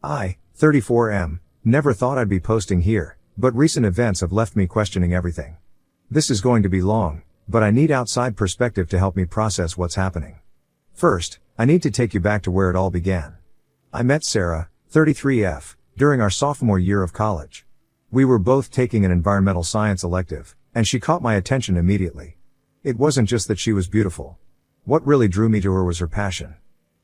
I, 34M, never thought I'd be posting here, but recent events have left me questioning everything. This is going to be long, but I need outside perspective to help me process what's happening. First, I need to take you back to where it all began. I met Sarah, 33F, during our sophomore year of college. We were both taking an environmental science elective, and she caught my attention immediately. It wasn't just that she was beautiful. What really drew me to her was her passion.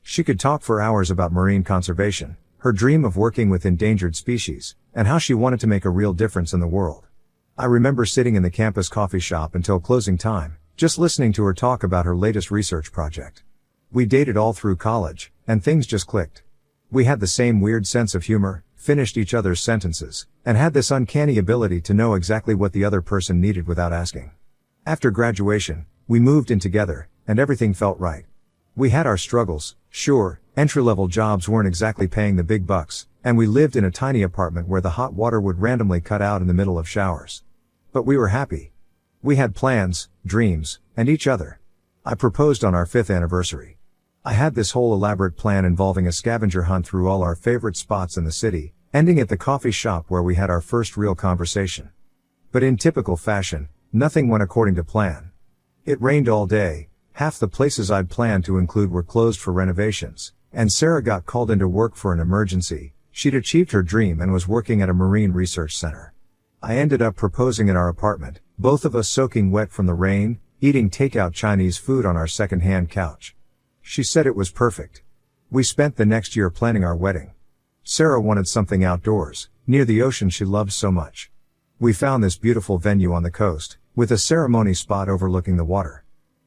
She could talk for hours about marine conservation, her dream of working with endangered species, and how she wanted to make a real difference in the world. I remember sitting in the campus coffee shop until closing time, just listening to her talk about her latest research project. We dated all through college, and things just clicked. We had the same weird sense of humor, finished each other's sentences, and had this uncanny ability to know exactly what the other person needed without asking. After graduation, we moved in together, and everything felt right. We had our struggles, sure, entry-level jobs weren't exactly paying the big bucks, and we lived in a tiny apartment where the hot water would randomly cut out in the middle of showers. But we were happy. We had plans, dreams, and each other. I proposed on our 5th anniversary. I had this whole elaborate plan involving a scavenger hunt through all our favorite spots in the city, ending at the coffee shop where we had our first real conversation. But in typical fashion, nothing went according to plan. It rained all day, half the places I'd planned to include were closed for renovations, and Sarah got called into work for an emergency. She'd achieved her dream and was working at a marine research center. I ended up proposing in our apartment, both of us soaking wet from the rain, eating takeout Chinese food on our second-hand couch. She said it was perfect. We spent the next year planning our wedding. Sarah wanted something outdoors, near the ocean she loved so much. We found this beautiful venue on the coast, with a ceremony spot overlooking the water.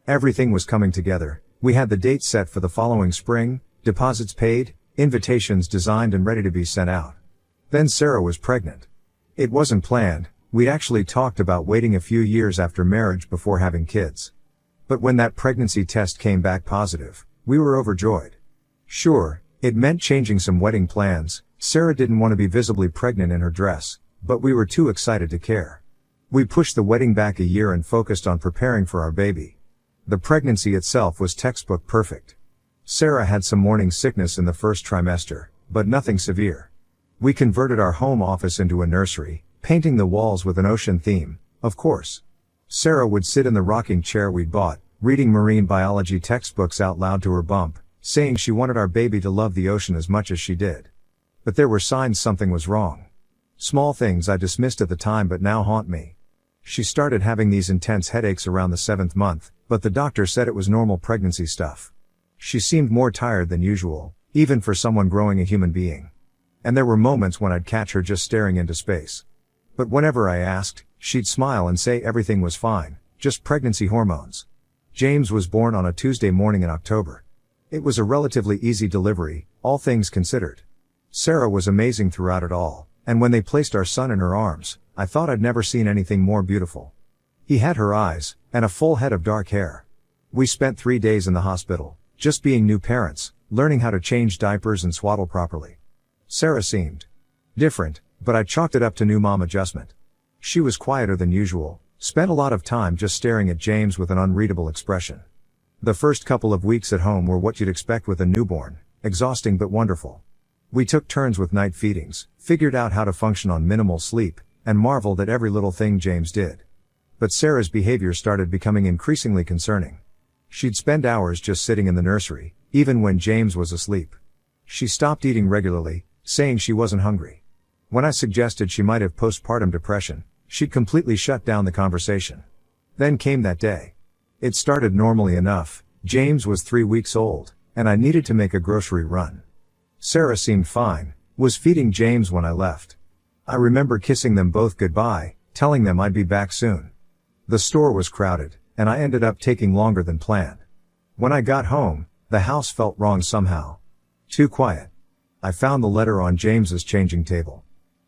Everything was coming together. We had the date set for the following spring, deposits paid, invitations designed and ready to be sent out. Then Sarah was pregnant. It wasn't planned. We'd actually talked about waiting a few years after marriage before having kids. But when that pregnancy test came back positive, we were overjoyed. Sure, it meant changing some wedding plans. Sarah didn't want to be visibly pregnant in her dress, but we were too excited to care. We pushed the wedding back a year and focused on preparing for our baby. The pregnancy itself was textbook perfect. Sarah had some morning sickness in the first trimester, but nothing severe. We converted our home office into a nursery, painting the walls with an ocean theme, of course. Sarah would sit in the rocking chair we'd bought, reading marine biology textbooks out loud to her bump, saying she wanted our baby to love the ocean as much as she did. But there were signs something was wrong. Small things I dismissed at the time but now haunt me. She started having these intense headaches around the 7th month, but the doctor said it was normal pregnancy stuff. She seemed more tired than usual, even for someone growing a human being. And there were moments when I'd catch her just staring into space. But whenever I asked, she'd smile and say everything was fine, just pregnancy hormones. James was born on a Tuesday morning in October. It was a relatively easy delivery, all things considered. Sarah was amazing throughout it all, and when they placed our son in her arms, I thought I'd never seen anything more beautiful. He had her eyes, and a full head of dark hair. We spent 3 days in the hospital, just being new parents, learning how to change diapers and swaddle properly. Sarah seemed different, but I chalked it up to new mom adjustment. She was quieter than usual, spent a lot of time just staring at James with an unreadable expression. The first couple of weeks at home were what you'd expect with a newborn, exhausting but wonderful. We took turns with night feedings, figured out how to function on minimal sleep, and marveled at every little thing James did. But Sarah's behavior started becoming increasingly concerning. She'd spend hours just sitting in the nursery, even when James was asleep. She stopped eating regularly, saying she wasn't hungry. When I suggested she might have postpartum depression, she'd completely shut down the conversation. Then came that day. It started normally enough. James was 3 weeks old, and I needed to make a grocery run. Sarah seemed fine, was feeding James when I left. I remember kissing them both goodbye, telling them I'd be back soon. The store was crowded, and I ended up taking longer than planned. When I got home, the house felt wrong somehow. Too quiet. I found the letter on James's changing table.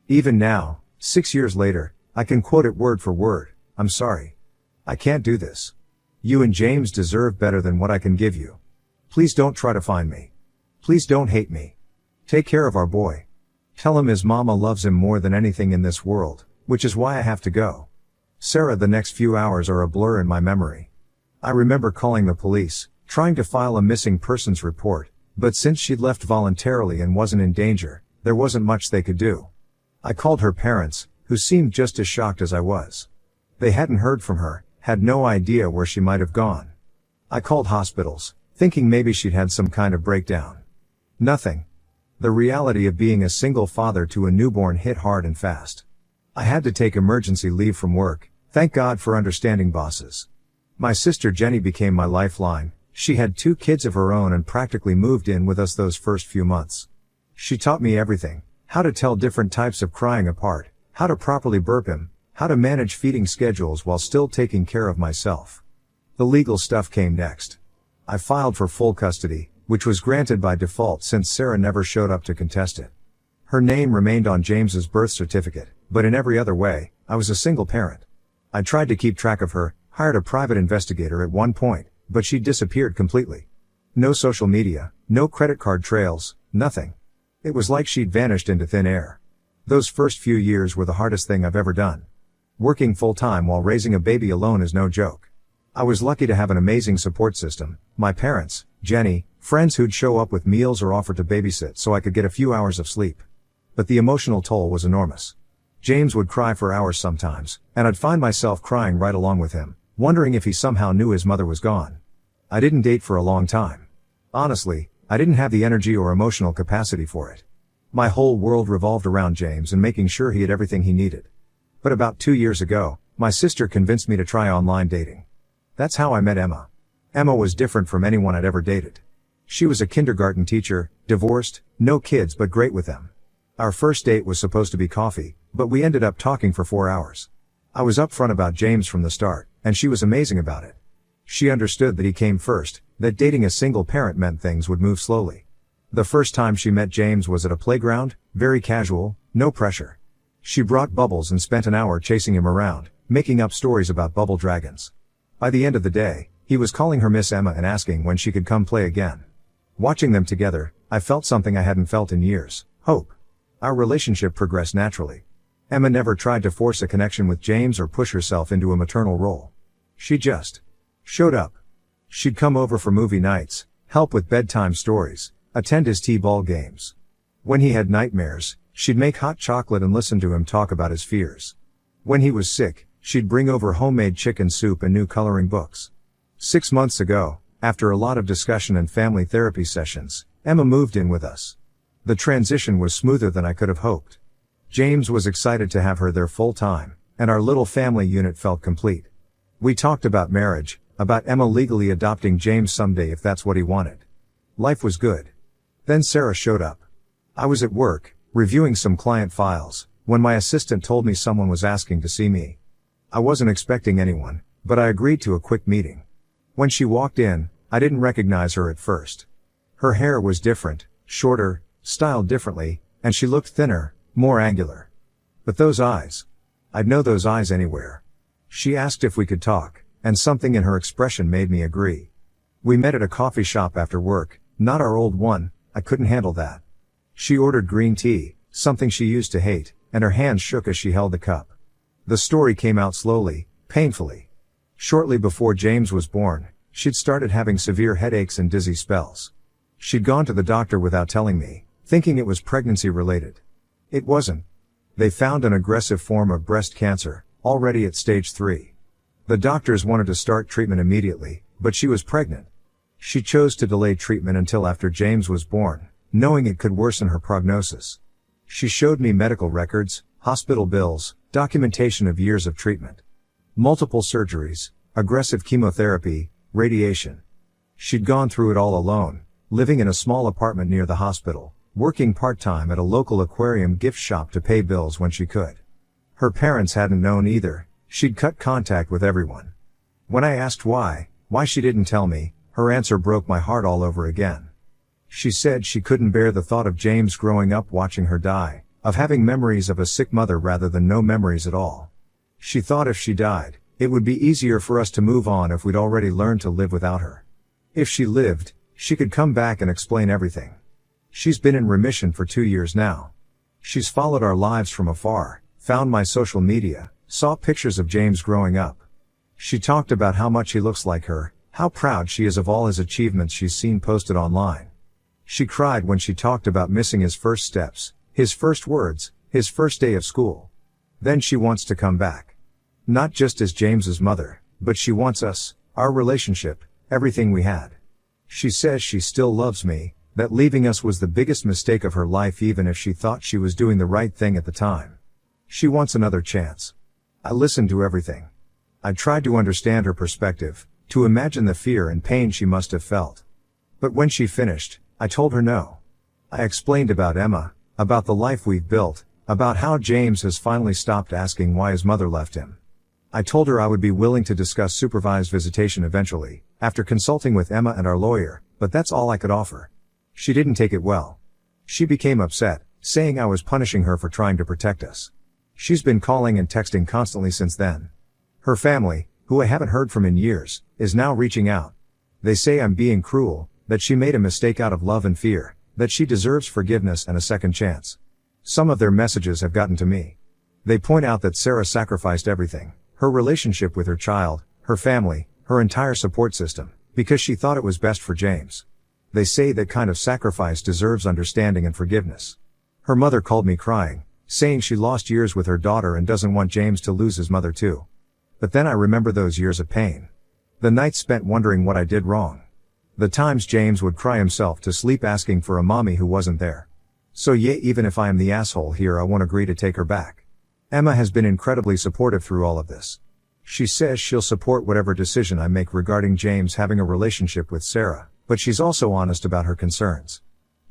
Even now, 6 years later, I can quote it word for word. "I'm sorry. I can't do this. You and James deserve better than what I can give you. Please don't try to find me. Please don't hate me. Take care of our boy. Tell him his mama loves him more than anything in this world, which is why I have to go." Sarah, the next few hours are a blur in my memory. I remember calling the police, trying to file a missing persons report, but since she'd left voluntarily and wasn't in danger, There wasn't much they could do. I called her parents, who seemed just as shocked as I was. They hadn't heard from her, had no idea where she might have gone. I called hospitals, thinking maybe she'd had some kind of breakdown. Nothing. The reality of being a single father to a newborn hit hard and fast. I had to take emergency leave from work, thank God for understanding bosses. My sister Jenny became my lifeline. She had 2 kids of her own and practically moved in with us those first few months. She taught me everything, how to tell different types of crying apart, how to properly burp him, how to manage feeding schedules while still taking care of myself. The legal stuff came next. I filed for full custody, which was granted by default since Sarah never showed up to contest it. Her name remained on James's birth certificate, but in every other way, I was a single parent. I tried to keep track of her, hired a private investigator at one point, but she disappeared completely. No social media, no credit card trails, nothing. It was like she'd vanished into thin air. Those first few years were the hardest thing I've ever done. Working full-time while raising a baby alone is no joke. I was lucky to have an amazing support system, my parents, Jenny, friends who'd show up with meals or offer to babysit so I could get a few hours of sleep. But the emotional toll was enormous. James would cry for hours sometimes, and I'd find myself crying right along with him, wondering if he somehow knew his mother was gone. I didn't date for a long time. Honestly, I didn't have the energy or emotional capacity for it. My whole world revolved around James and making sure he had everything he needed. But about 2 years ago, my sister convinced me to try online dating. That's how I met Emma. Emma was different from anyone I'd ever dated. She was a kindergarten teacher, divorced, no kids but great with them. Our first date was supposed to be coffee, but we ended up talking for 4 hours. I was upfront about James from the start, and she was amazing about it. She understood that he came first, that dating a single parent meant things would move slowly. The first time she met James was at a playground, very casual, no pressure. She brought bubbles and spent an hour chasing him around, making up stories about bubble dragons. By the end of the day, he was calling her Miss Emma and asking when she could come play again. Watching them together, I felt something I hadn't felt in years, hope. Our relationship progressed naturally. Emma never tried to force a connection with James or push herself into a maternal role. She just showed up. She'd come over for movie nights, help with bedtime stories, attend his t-ball games. When he had nightmares, she'd make hot chocolate and listen to him talk about his fears. When he was sick, she'd bring over homemade chicken soup and new coloring books. 6 months ago, after a lot of discussion and family therapy sessions, Emma moved in with us. The transition was smoother than I could have hoped. James was excited to have her there full time, and our little family unit felt complete. We talked about marriage, about Emma legally adopting James someday if that's what he wanted. Life was good. Then Sarah showed up. I was at work, reviewing some client files, when my assistant told me someone was asking to see me. I wasn't expecting anyone, but I agreed to a quick meeting. When she walked in, I didn't recognize her at first. Her hair was different, shorter, styled differently, and she looked thinner, more angular. But those eyes. I'd know those eyes anywhere. She asked if we could talk, and something in her expression made me agree. We met at a coffee shop after work, not our old one, I couldn't handle that. She ordered green tea, something she used to hate, and her hands shook as she held the cup. The story came out slowly, painfully. Shortly before James was born, she'd started having severe headaches and dizzy spells. She'd gone to the doctor without telling me, thinking it was pregnancy related. It wasn't. They found an aggressive form of breast cancer, already at stage 3. The doctors wanted to start treatment immediately, but she was pregnant. She chose to delay treatment until after James was born, knowing it could worsen her prognosis. She showed me medical records, hospital bills, documentation of years of treatment. Multiple surgeries, aggressive chemotherapy, radiation. She'd gone through it all alone, living in a small apartment near the hospital, working part-time at a local aquarium gift shop to pay bills when she could. Her parents hadn't known either. She'd cut contact with everyone. When I asked why she didn't tell me, her answer broke my heart all over again. She said she couldn't bear the thought of James growing up watching her die, of having memories of a sick mother rather than no memories at all. She thought if she died, it would be easier for us to move on if we'd already learned to live without her. If she lived, she could come back and explain everything. She's been in remission for 2 years now. She's followed our lives from afar, found my social media, saw pictures of James growing up. She talked about how much he looks like her, how proud she is of all his achievements she's seen posted online. She cried when she talked about missing his first steps, His first words, his first day of school. Then she wants to come back. Not just as James's mother, but she wants us, our relationship, everything we had. She says she still loves me, that leaving us was the biggest mistake of her life even if she thought she was doing the right thing at the time. She wants another chance. I listened to everything. I tried to understand her perspective, to imagine the fear and pain she must have felt. But when she finished, I told her no. I explained about Emma, about the life we've built, about how James has finally stopped asking why his mother left him. I told her I would be willing to discuss supervised visitation eventually, after consulting with Emma and our lawyer, but that's all I could offer. She didn't take it well. She became upset, saying I was punishing her for trying to protect us. She's been calling and texting constantly since then. Her family, who I haven't heard from in years, is now reaching out. They say I'm being cruel, that she made a mistake out of love and fear, that she deserves forgiveness and a second chance. Some of their messages have gotten to me. They point out that Sarah sacrificed everything, her relationship with her child, her family, her entire support system, because she thought it was best for James. They say that kind of sacrifice deserves understanding and forgiveness. Her mother called me crying, saying she lost years with her daughter and doesn't want James to lose his mother too. But then I remember those years of pain. The nights spent wondering what I did wrong. The times James would cry himself to sleep asking for a mommy who wasn't there. So yeah, even if I am the asshole here, I won't agree to take her back. Emma has been incredibly supportive through all of this. She says she'll support whatever decision I make regarding James having a relationship with Sarah, but she's also honest about her concerns.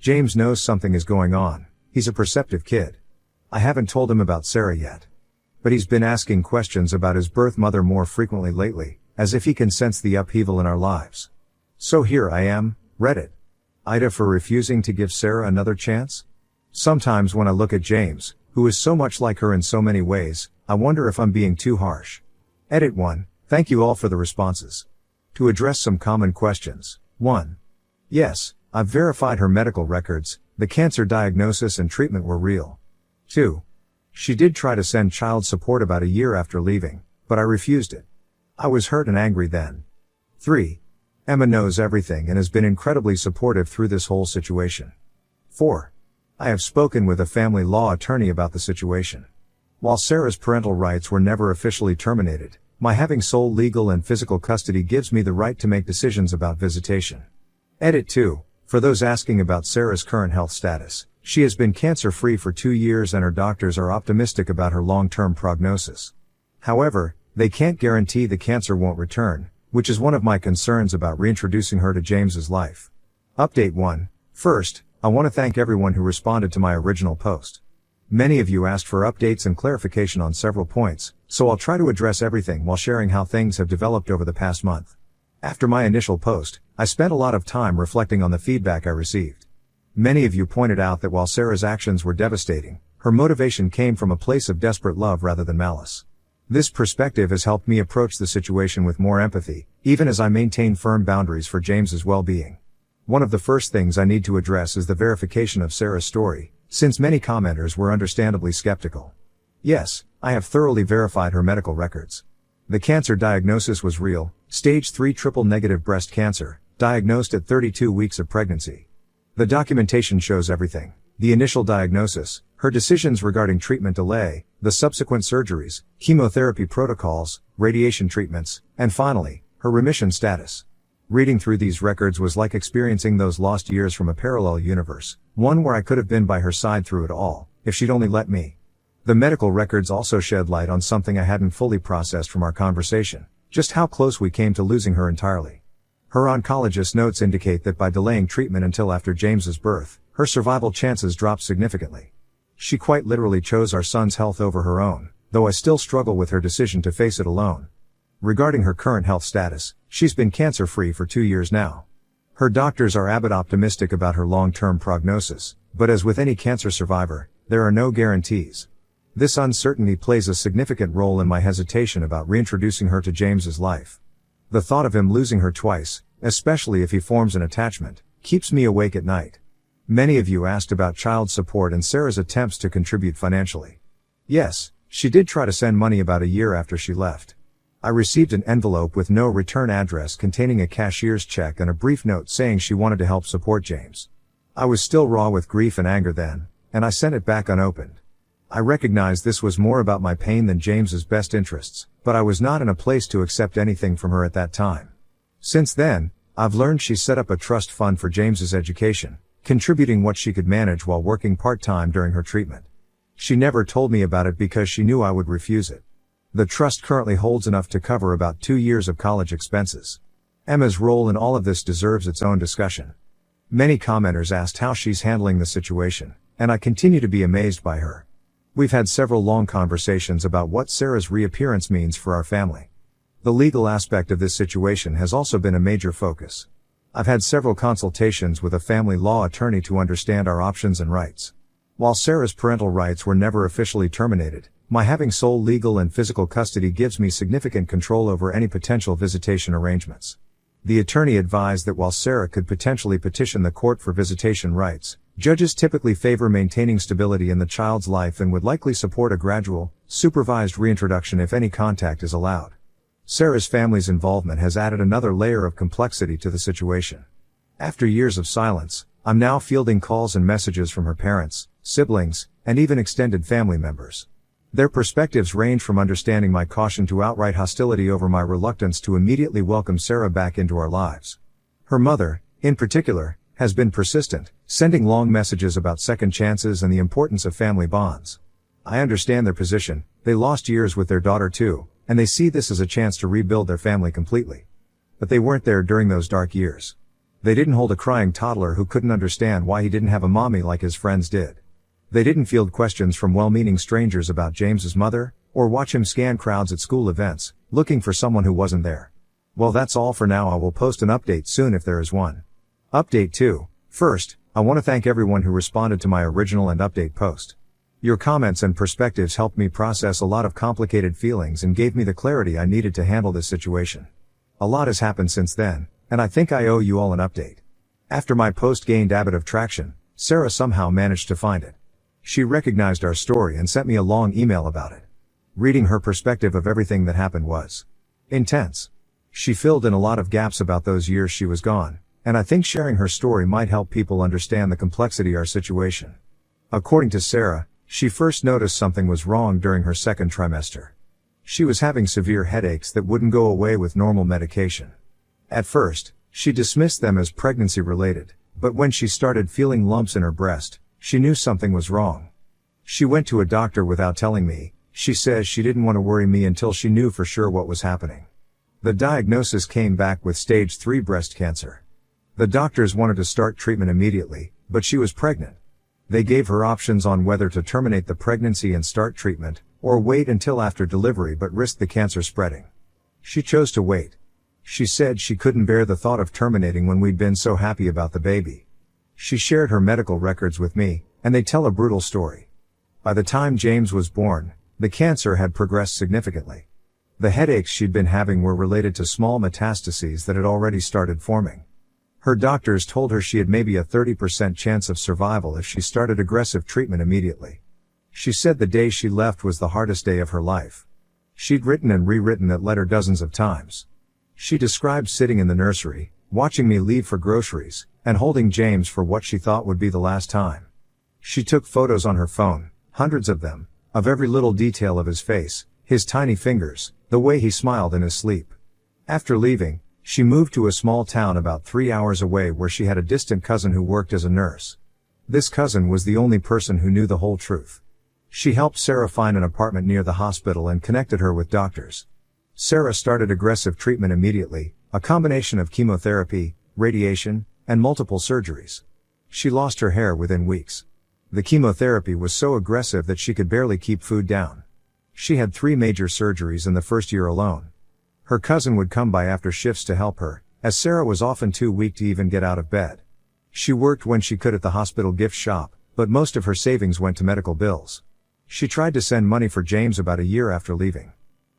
James knows something is going on. He's a perceptive kid. I haven't told him about Sarah yet. But he's been asking questions about his birth mother more frequently lately, as if he can sense the upheaval in our lives. So here I am, Reddit. Ida for refusing to give Sarah another chance? Sometimes when I look at James, who is so much like her in so many ways, I wonder if I'm being too harsh. Edit 1. Thank you all for the responses. To address some common questions. 1. Yes, I've verified her medical records, the cancer diagnosis and treatment were real. 2. She did try to send child support about a year after leaving, but I refused it. I was hurt and angry then. 3. Emma knows everything and has been incredibly supportive through this whole situation. 4. I have spoken with a family law attorney about the situation. While Sarah's parental rights were never officially terminated, my having sole legal and physical custody gives me the right to make decisions about visitation. Edit 2. For those asking about Sarah's current health status, she has been cancer-free for 2 years and her doctors are optimistic about her long-term prognosis. However, they can't guarantee the cancer won't return, which is one of my concerns about reintroducing her to James's life. Update 1. First, I want to thank everyone who responded to my original post. Many of you asked for updates and clarification on several points, so I'll try to address everything while sharing how things have developed over the past month. After my initial post, I spent a lot of time reflecting on the feedback I received. Many of you pointed out that while Sarah's actions were devastating, her motivation came from a place of desperate love rather than malice. This perspective has helped me approach the situation with more empathy, even as I maintain firm boundaries for James's well-being. One of the first things I need to address is the verification of Sarah's story, since many commenters were understandably skeptical. Yes, I have thoroughly verified her medical records. The cancer diagnosis was real, stage 3 triple-negative breast cancer, diagnosed at 32 weeks of pregnancy. The documentation shows everything: the initial diagnosis, her decisions regarding treatment delay, the subsequent surgeries, chemotherapy protocols, radiation treatments, and finally, her remission status. Reading through these records was like experiencing those lost years from a parallel universe, one where I could have been by her side through it all, if she'd only let me. The medical records also shed light on something I hadn't fully processed from our conversation: just how close we came to losing her entirely. Her oncologist notes indicate that by delaying treatment until after James's birth, her survival chances dropped significantly. She quite literally chose our son's health over her own, though I still struggle with her decision to face it alone. Regarding her current health status, she's been cancer-free for 2 years now. Her doctors are avid optimistic about her long-term prognosis, but as with any cancer survivor, there are no guarantees. This uncertainty plays a significant role in my hesitation about reintroducing her to James's life. The thought of him losing her twice, especially if he forms an attachment, keeps me awake at night. Many of you asked about child support and Sarah's attempts to contribute financially. Yes, she did try to send money about a year after she left. I received an envelope with no return address containing a cashier's check and a brief note saying she wanted to help support James. I was still raw with grief and anger then, and I sent it back unopened. I recognized this was more about my pain than James's best interests, but I was not in a place to accept anything from her at that time. Since then, I've learned she set up a trust fund for James's education, contributing what she could manage while working part-time during her treatment. She never told me about it because she knew I would refuse it. The trust currently holds enough to cover about 2 years of college expenses. Emma's role in all of this deserves its own discussion. Many commenters asked how she's handling the situation, and I continue to be amazed by her. We've had several long conversations about what Sarah's reappearance means for our family. The legal aspect of this situation has also been a major focus. I've had several consultations with a family law attorney to understand our options and rights. While Sarah's parental rights were never officially terminated, my having sole legal and physical custody gives me significant control over any potential visitation arrangements. The attorney advised that while Sarah could potentially petition the court for visitation rights, judges typically favor maintaining stability in the child's life and would likely support a gradual, supervised reintroduction if any contact is allowed. Sarah's family's involvement has added another layer of complexity to the situation. After years of silence, I'm now fielding calls and messages from her parents, siblings, and even extended family members. Their perspectives range from understanding my caution to outright hostility over my reluctance to immediately welcome Sarah back into our lives. Her mother, in particular, has been persistent, sending long messages about second chances and the importance of family bonds. I understand their position. They lost years with their daughter too, and they see this as a chance to rebuild their family completely. But they weren't there during those dark years. They didn't hold a crying toddler who couldn't understand why he didn't have a mommy like his friends did. They didn't field questions from well-meaning strangers about James's mother, or watch him scan crowds at school events, looking for someone who wasn't there. Well, that's all for now. I will post an update soon if there is one. Update 2. First, I want to thank everyone who responded to my original and update post. Your comments and perspectives helped me process a lot of complicated feelings and gave me the clarity I needed to handle this situation. A lot has happened since then, and I think I owe you all an update. After my post gained a bit of traction, Sarah somehow managed to find it. She recognized our story and sent me a long email about it. Reading her perspective of everything that happened was intense. She filled in a lot of gaps about those years she was gone, and I think sharing her story might help people understand the complexity of our situation. According to Sarah, she first noticed something was wrong during her second trimester. She was having severe headaches that wouldn't go away with normal medication. At first, she dismissed them as pregnancy-related, but when she started feeling lumps in her breast, she knew something was wrong. She went to a doctor without telling me. She says she didn't want to worry me until she knew for sure what was happening. The diagnosis came back with stage 3 breast cancer. The doctors wanted to start treatment immediately, but she was pregnant. They gave her options on whether to terminate the pregnancy and start treatment, or wait until after delivery but risk the cancer spreading. She chose to wait. She said she couldn't bear the thought of terminating when we'd been so happy about the baby. She shared her medical records with me, and they tell a brutal story. By the time James was born, the cancer had progressed significantly. The headaches she'd been having were related to small metastases that had already started forming. Her doctors told her she had maybe a 30% chance of survival if she started aggressive treatment immediately. She said the day she left was the hardest day of her life. She'd written and rewritten that letter dozens of times. She described sitting in the nursery, watching me leave for groceries, and holding James for what she thought would be the last time. She took photos on her phone, hundreds of them, of every little detail of his face, his tiny fingers, the way he smiled in his sleep. After leaving, she moved to a small town about 3 hours away where she had a distant cousin who worked as a nurse. This cousin was the only person who knew the whole truth. She helped Sarah find an apartment near the hospital and connected her with doctors. Sarah started aggressive treatment immediately, a combination of chemotherapy, radiation, and multiple surgeries. She lost her hair within weeks. The chemotherapy was so aggressive that she could barely keep food down. She had 3 major surgeries in the first year alone. Her cousin would come by after shifts to help her, as Sarah was often too weak to even get out of bed. She worked when she could at the hospital gift shop, but most of her savings went to medical bills. She tried to send money for James about a year after leaving.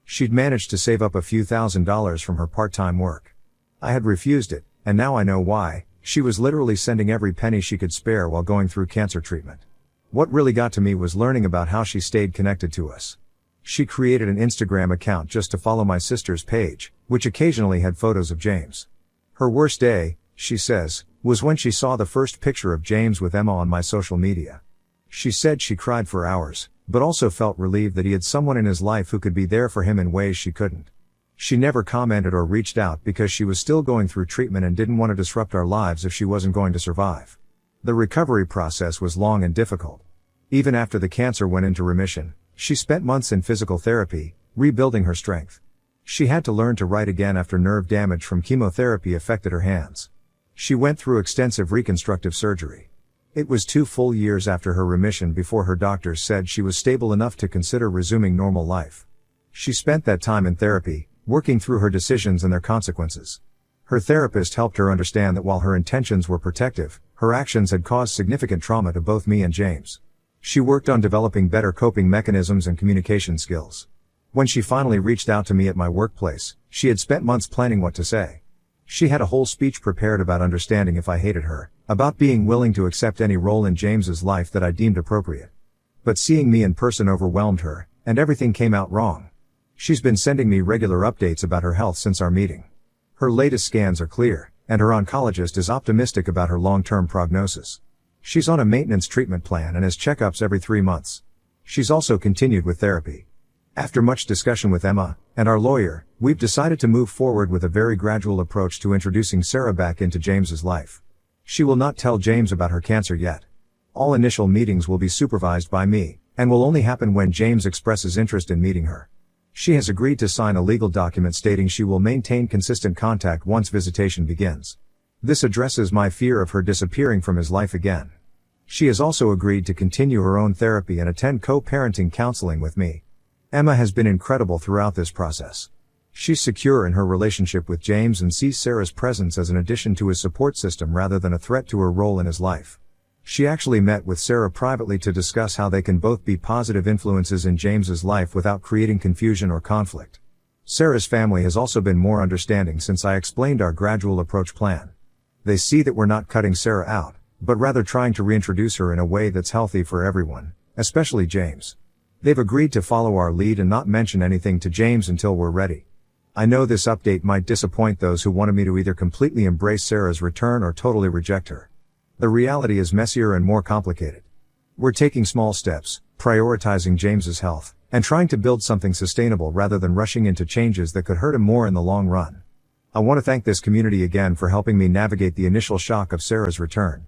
She'd managed to save up a few $1,000s from her part-time work. I had refused it, and now I know why. She was literally sending every penny she could spare while going through cancer treatment. What really got to me was learning about how she stayed connected to us. She created an Instagram account just to follow my sister's page, which occasionally had photos of James. Her worst day, she says, was when she saw the first picture of James with Emma on my social media. She said she cried for hours, but also felt relieved that he had someone in his life who could be there for him in ways she couldn't. She never commented or reached out because she was still going through treatment and didn't want to disrupt our lives if she wasn't going to survive. The recovery process was long and difficult. Even after the cancer went into remission, she spent months in physical therapy, rebuilding her strength. She had to learn to write again after nerve damage from chemotherapy affected her hands. She went through extensive reconstructive surgery. It was 2 full years after her remission before her doctors said she was stable enough to consider resuming normal life. She spent that time in therapy, working through her decisions and their consequences. Her therapist helped her understand that while her intentions were protective, her actions had caused significant trauma to both me and James. She worked on developing better coping mechanisms and communication skills. When she finally reached out to me at my workplace, she had spent months planning what to say. She had a whole speech prepared about understanding if I hated her, about being willing to accept any role in James's life that I deemed appropriate. But seeing me in person overwhelmed her, and everything came out wrong. She's been sending me regular updates about her health since our meeting. Her latest scans are clear, and her oncologist is optimistic about her long-term prognosis. She's on a maintenance treatment plan and has checkups every 3 months. She's also continued with therapy. After much discussion with Emma and our lawyer, we've decided to move forward with a very gradual approach to introducing Sarah back into James's life. She will not tell James about her cancer yet. All initial meetings will be supervised by me, and will only happen when James expresses interest in meeting her. She has agreed to sign a legal document stating she will maintain consistent contact once visitation begins. This addresses my fear of her disappearing from his life again. She has also agreed to continue her own therapy and attend co-parenting counseling with me. Emma has been incredible throughout this process. She's secure in her relationship with James and sees Sarah's presence as an addition to his support system rather than a threat to her role in his life. She actually met with Sarah privately to discuss how they can both be positive influences in James's life without creating confusion or conflict. Sarah's family has also been more understanding since I explained our gradual approach plan. They see that we're not cutting Sarah out, but rather trying to reintroduce her in a way that's healthy for everyone, especially James. They've agreed to follow our lead and not mention anything to James until we're ready. I know this update might disappoint those who wanted me to either completely embrace Sarah's return or totally reject her. The reality is messier and more complicated. We're taking small steps, prioritizing James's health, and trying to build something sustainable rather than rushing into changes that could hurt him more in the long run. I want to thank this community again for helping me navigate the initial shock of Sarah's return.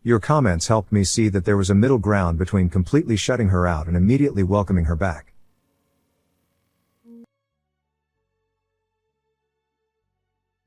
Your comments helped me see that there was a middle ground between completely shutting her out and immediately welcoming her back.